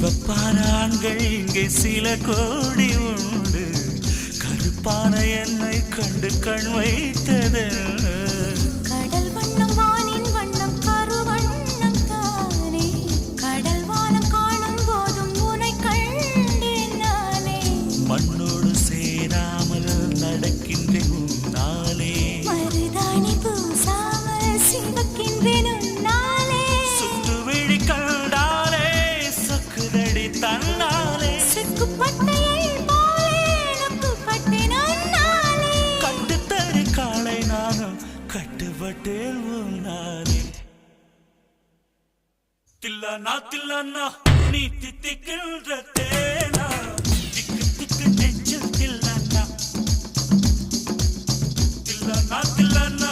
சிவப்பான ஆண்கள் இங்கே சில கோடி உண்டு, கருப்பான என்னை கண்டு கண் வைத்தது. கடல் வண்ணம் வானின் வண்ணம் கருவண்ணம் தானே, கடல் வானம் காணும் போதும் உனை கண்டேன் நானே. மண்ணோடு சேராமல் நடக்கின்றேன் உன்னாலே, மருதாணி பூசாமல் சிவக்கின்றேன் உன்னாலே. சுற்று விழி கண்டாலே சக்குதடி தன்னாலே, சிக்குப்பட்டையை போலே நொக்குப்பட்டேன் உன்னாலே. கட்டுத்தடி காலை நானும் கட்டுப்பட்டேன் உன்னாலே. தில்லானா தில்லானா நீ தித்திக்கின்ற தேனா, திக்கு திக்கு நெஞ்சில் தில்லானா. தில்லானா தில்லானா